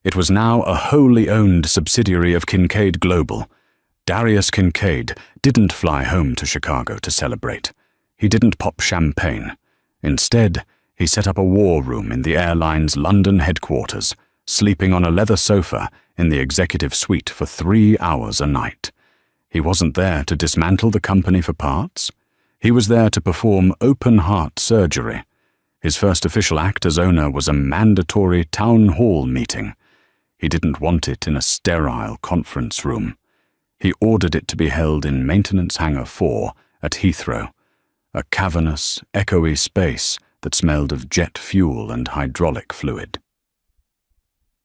It was now a wholly owned subsidiary of Kincaid Global. Darius Kincaid didn't fly home to Chicago to celebrate. He didn't pop champagne. Instead, he set up a war room in the airline's London headquarters, sleeping on a leather sofa in the executive suite for 3 hours a night. He wasn't there to dismantle the company for parts. He was there to perform open-heart surgery. His first official act as owner was a mandatory town hall meeting. He didn't want it in a sterile conference room. He ordered it to be held in Maintenance Hangar 4 at Heathrow, a cavernous, echoey space that smelled of jet fuel and hydraulic fluid.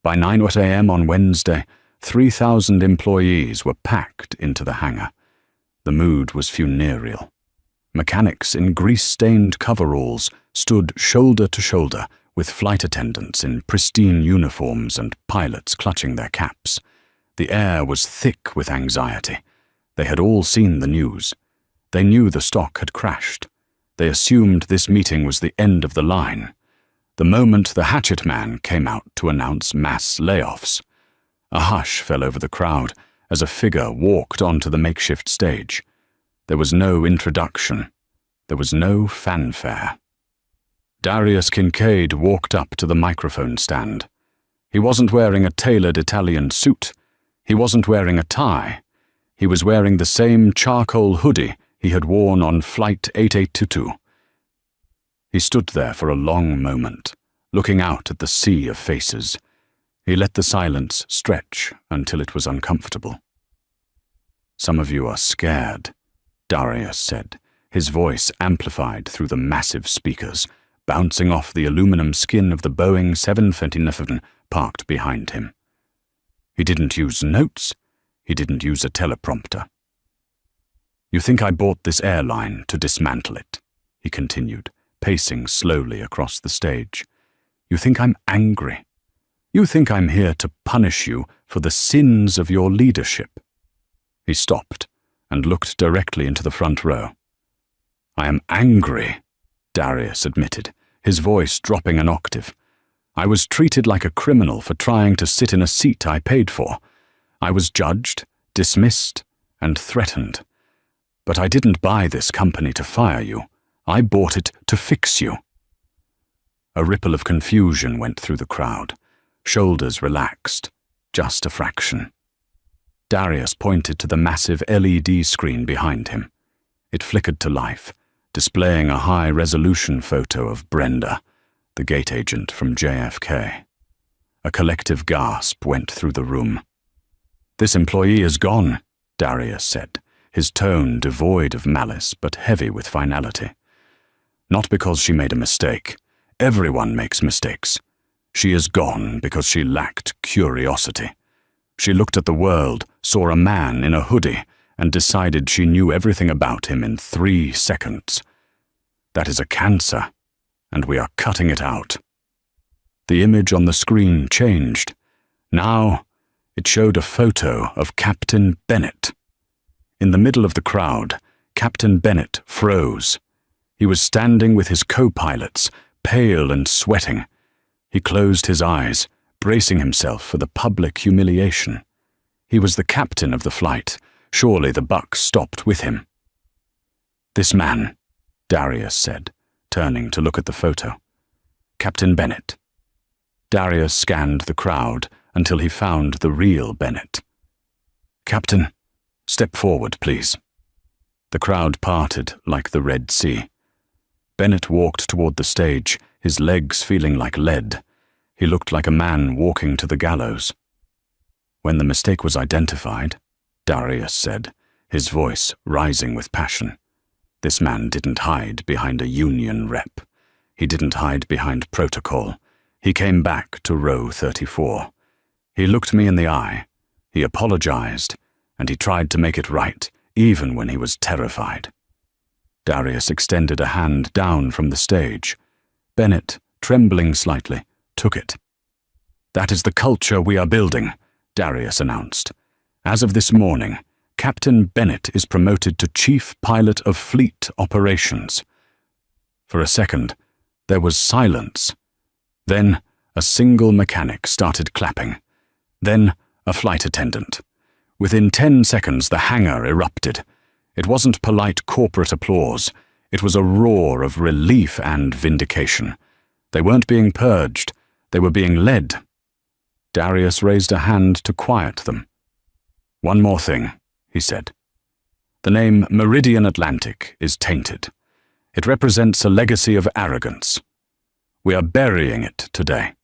By 9 a.m. on Wednesday, 3,000 employees were packed into the hangar. The mood was funereal. Mechanics in grease-stained coveralls stood shoulder to shoulder with flight attendants in pristine uniforms and pilots clutching their caps. The air was thick with anxiety. They had all seen the news. They knew the stock had crashed. They assumed this meeting was the end of the line. The moment the hatchet man came out to announce mass layoffs, a hush fell over the crowd as a figure walked onto the makeshift stage. There was no introduction. There was no fanfare. Darius Kincaid walked up to the microphone stand. He wasn't wearing a tailored Italian suit. He wasn't wearing a tie. He was wearing the same charcoal hoodie he had worn on Flight 8822. He stood there for a long moment, looking out at the sea of faces. He let the silence stretch until it was uncomfortable. "Some of you are scared," Darius said, his voice amplified through the massive speakers, bouncing off the aluminum skin of the Boeing 737 parked behind him. He didn't use notes. He didn't use a teleprompter. "You think I bought this airline to dismantle it," he continued, pacing slowly across the stage. "You think I'm angry. You think I'm here to punish you for the sins of your leadership." He stopped and looked directly into the front row. "I am angry," Darius admitted, his voice dropping an octave. "I was treated like a criminal for trying to sit in a seat I paid for. I was judged, dismissed, and threatened. But I didn't buy this company to fire you. I bought it to fix you." A ripple of confusion went through the crowd. Shoulders relaxed, just a fraction. Darius pointed to the massive LED screen behind him. It flickered to life, displaying a high-resolution photo of Brenda, the gate agent from JFK. A collective gasp went through the room. "This employee is gone," Darius said, his tone devoid of malice but heavy with finality. "Not because she made a mistake. Everyone makes mistakes. She is gone because she lacked curiosity. She looked at the world, saw a man in a hoodie, and decided she knew everything about him in 3 seconds. That is a cancer, and we are cutting it out." The image on the screen changed. Now, it showed a photo of Captain Bennett. In the middle of the crowd, Captain Bennett froze. He was standing with his co-pilots, pale and sweating. He closed his eyes, bracing himself for the public humiliation. He was the captain of the flight. Surely the buck stopped with him. "This man," Darius said, turning to look at the photo. "Captain Bennett." Darius scanned the crowd until he found the real Bennett. "Captain, step forward, please." The crowd parted like the Red Sea. Bennett walked toward the stage, his legs feeling like lead. He looked like a man walking to the gallows. "When the mistake was identified," Darius said, his voice rising with passion, "this man didn't hide behind a union rep. He didn't hide behind protocol. He came back to row 34. He looked me in the eye. He apologized, and he tried to make it right, even when he was terrified." Darius extended a hand down from the stage. Bennett, trembling slightly, took it. "That is the culture we are building," Darius announced. "As of this morning, Captain Bennett is promoted to Chief Pilot of Fleet Operations." For a second, there was silence. Then, a single mechanic started clapping. Then, a flight attendant. Within 10 seconds, the hangar erupted. It wasn't polite corporate applause. It was a roar of relief and vindication. They weren't being purged. They were being led. Darius raised a hand to quiet them. "One more thing," he said. "The name Meridian Atlantic is tainted. It represents a legacy of arrogance. We are burying it today."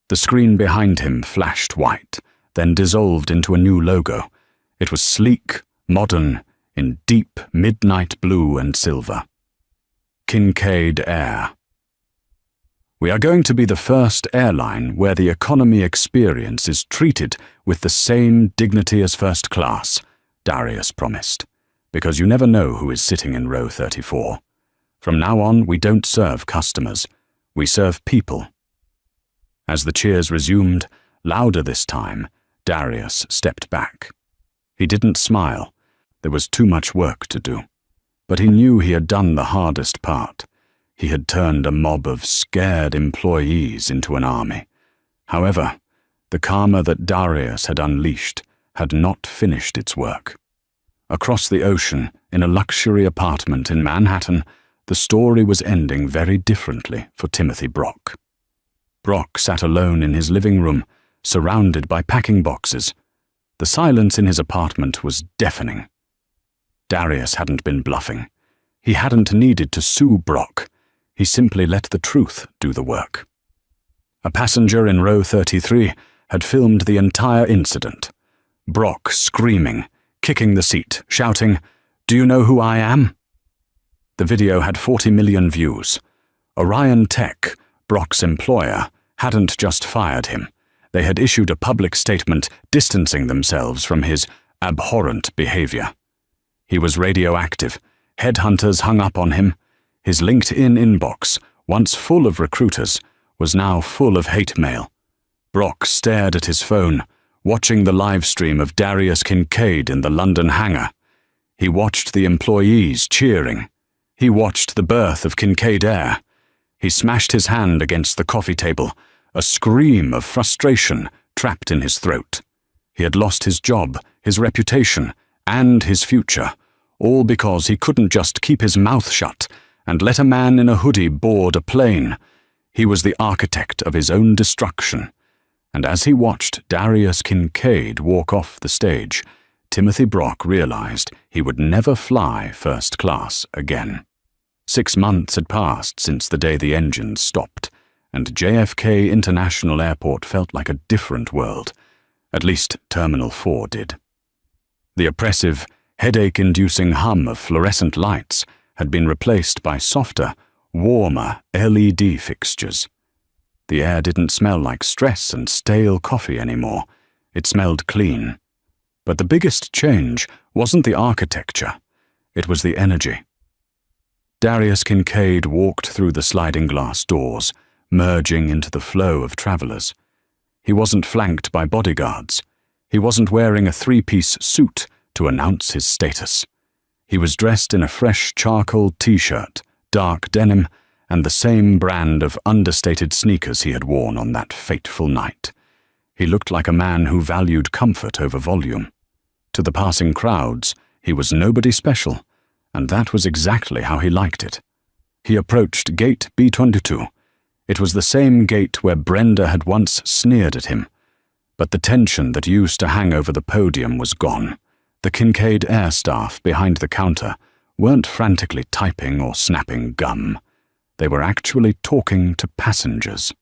The screen behind him flashed white, then dissolved into a new logo. It was sleek, modern, in deep midnight blue and silver. Kincaid Air. "We are going to be the first airline where the economy experience is treated with the same dignity as first class," Darius promised, "because you never know who is sitting in row 34. From now on, we don't serve customers. We serve people." As the cheers resumed, louder this time, Darius stepped back. He didn't smile. There was too much work to do. But he knew he had done the hardest part. He had turned a mob of scared employees into an army. However, the karma that Darius had unleashed had not finished its work. Across the ocean, in a luxury apartment in Manhattan, the story was ending very differently for Timothy Brock. Brock sat alone in his living room, surrounded by packing boxes. The silence in his apartment was deafening. Darius hadn't been bluffing. He hadn't needed to sue Brock. He simply let the truth do the work. A passenger in row 33 had filmed the entire incident. Brock screaming, kicking the seat, shouting, "Do you know who I am?" The video had 40 million views. Orion Tech, Brock's employer, hadn't just fired him. They had issued a public statement distancing themselves from his abhorrent behavior. He was radioactive. Headhunters hung up on him. His LinkedIn inbox, once full of recruiters, was now full of hate mail. Brock stared at his phone, watching the live stream of Darius Kincaid in the London hangar. He watched the employees cheering. He watched the birth of Kincaid Air. He smashed his hand against the coffee table, a scream of frustration trapped in his throat. He had lost his job, his reputation, and his future, all because he couldn't just keep his mouth shut and let a man in a hoodie board a plane. He was the architect of his own destruction. And as he watched Darius Kincaid walk off the stage, Timothy Brock realized he would never fly first class again. 6 months had passed since the day the engines stopped, and JFK International Airport felt like a different world. At least Terminal 4 did. The oppressive, headache-inducing hum of fluorescent lights had been replaced by softer, warmer LED fixtures. The air didn't smell like stress and stale coffee anymore. It smelled clean. But the biggest change wasn't the architecture. It was the energy. Darius Kincaid walked through the sliding glass doors, merging into the flow of travelers. He wasn't flanked by bodyguards. He wasn't wearing a 3-piece suit to announce his status. He was dressed in a fresh charcoal t-shirt, dark denim, and the same brand of understated sneakers he had worn on that fateful night. He looked like a man who valued comfort over volume. To the passing crowds, he was nobody special, and that was exactly how he liked it. He approached gate B22. It was the same gate where Brenda had once sneered at him. But the tension that used to hang over the podium was gone. The Kincaid Air staff behind the counter weren't frantically typing or snapping gum. They were actually talking to passengers.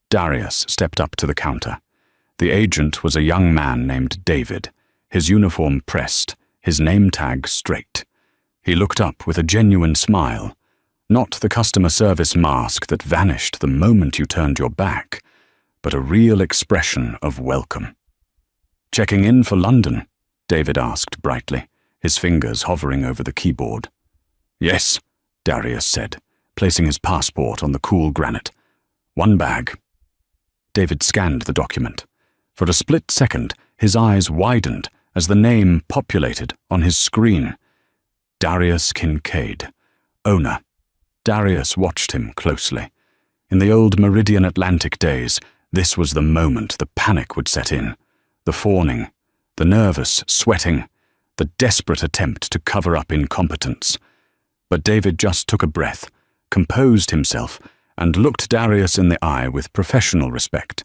Darius stepped up to the counter. The agent was a young man named David, his uniform pressed, his name tag straight. He looked up with a genuine smile, not the customer service mask that vanished the moment you turned your back, but a real expression of welcome. "Checking in for London?" David asked brightly, his fingers hovering over the keyboard. "Yes," Darius said, placing his passport on the cool granite. "1 bag." David scanned the document. For a split second, his eyes widened as the name populated on his screen. Darius Kincaid, owner. Darius watched him closely. In the old Meridian Atlantic days, this was the moment the panic would set in, the fawning, the nervous sweating, the desperate attempt to cover up incompetence. But David just took a breath, composed himself, and looked Darius in the eye with professional respect.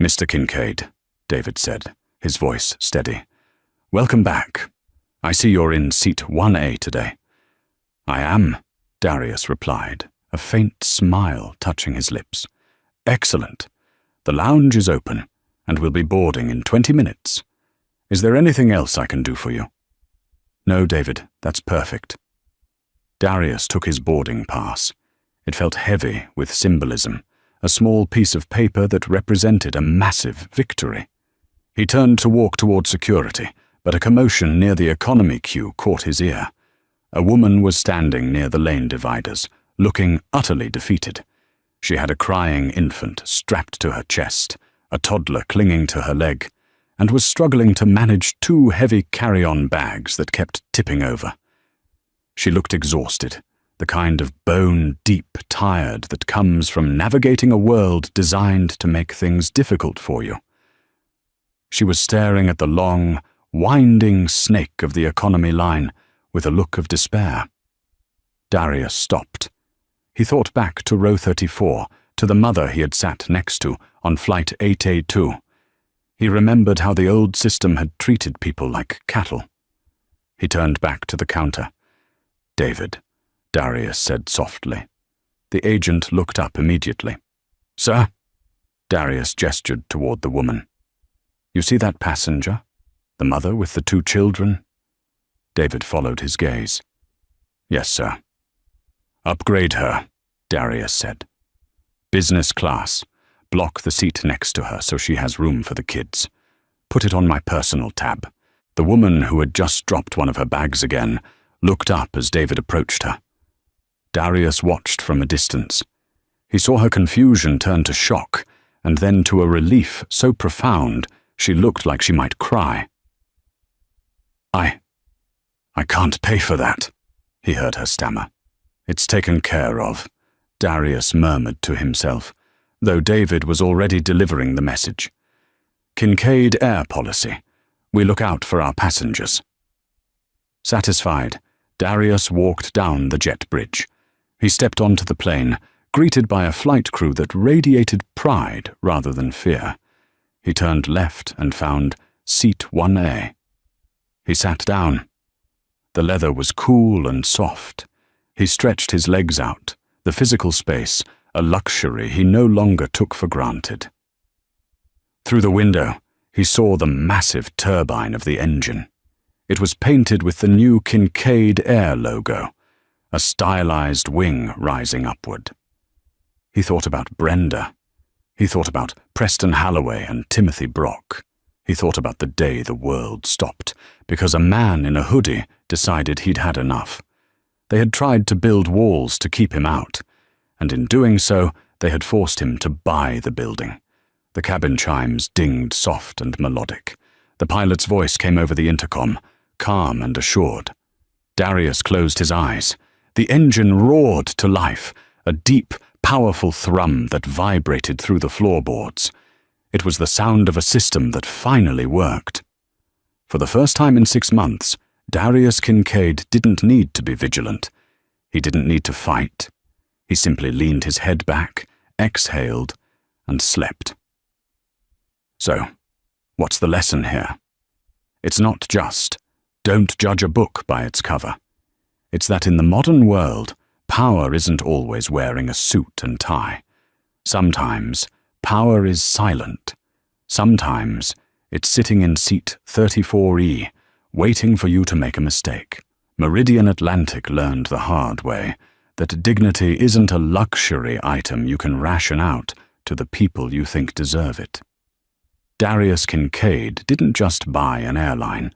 "Mr. Kincaid," David said, his voice steady. "Welcome back. I see you're in seat 1A today." "I am," Darius replied, a faint smile touching his lips. "Excellent. The lounge is open, and we'll be boarding in 20 minutes. Is there anything else I can do for you?" "No, David, that's perfect." Darius took his boarding pass. It felt heavy with symbolism, a small piece of paper that represented a massive victory. He turned to walk toward security, but a commotion near the economy queue caught his ear. A woman was standing near the lane dividers, looking utterly defeated. She had a crying infant strapped to her chest, a toddler clinging to her leg, and was struggling to manage 2 heavy carry-on bags that kept tipping over. She looked exhausted, the kind of bone-deep tired that comes from navigating a world designed to make things difficult for you. She was staring at the long, winding snake of the economy line with a look of despair. Darius stopped. He thought back to row 34, to the mother he had sat next to on flight 8A2. He remembered how the old system had treated people like cattle. He turned back to the counter. "David," Darius said softly. The agent looked up immediately. "Sir?" Darius gestured toward the woman. "You see that passenger? The mother with the 2 children?" David followed his gaze. "Yes, sir." "Upgrade her," Darius said. Business class. Block the seat next to her so she has room for the kids. Put it on my personal tab. The woman, who had just dropped one of her bags again, looked up as David approached her. Darius watched from a distance. He saw her confusion turn to shock, and then to a relief so profound she looked like she might cry. I can't pay for that, he heard her stammer. It's taken care of, Darius murmured to himself, though David was already delivering the message. Kincaid Air Policy. We look out for our passengers. Satisfied, Darius walked down the jet bridge. He stepped onto the plane, greeted by a flight crew that radiated pride rather than fear. He turned left and found Seat 1A. He sat down. The leather was cool and soft. He stretched his legs out, the physical space, a luxury he no longer took for granted. Through the window, he saw the massive turbine of the engine. It was painted with the new Kincaid Air logo, a stylized wing rising upward. He thought about Brenda. He thought about Preston Halloway and Timothy Brock. He thought about the day the world stopped, because a man in a hoodie decided he'd had enough. They had tried to build walls to keep him out, and in doing so, they had forced him to buy the building. The cabin chimes dinged soft and melodic. The pilot's voice came over the intercom, calm and assured. Darius closed his eyes. The engine roared to life, a deep, powerful thrum that vibrated through the floorboards. It was the sound of a system that finally worked. For the first time in 6 months, Darius Kincaid didn't need to be vigilant. He didn't need to fight. He simply leaned his head back, exhaled, and slept. So, what's the lesson here? It's not just, don't judge a book by its cover. It's that in the modern world, power isn't always wearing a suit and tie. Sometimes, power is silent. Sometimes, it's sitting in seat 34E, waiting for you to make a mistake. Meridian Atlantic learned the hard way that dignity isn't a luxury item you can ration out to the people you think deserve it. Darius Kincaid didn't just buy an airline.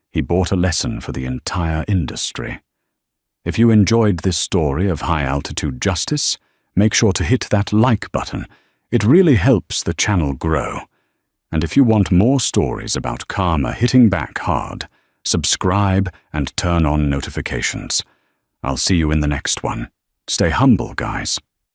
He bought a lesson for the entire industry. If you enjoyed this story of high-altitude justice, make sure to hit that like button. It really helps the channel grow. And if you want more stories about karma hitting back hard, subscribe and turn on notifications. I'll see you in the next one. Stay humble, guys.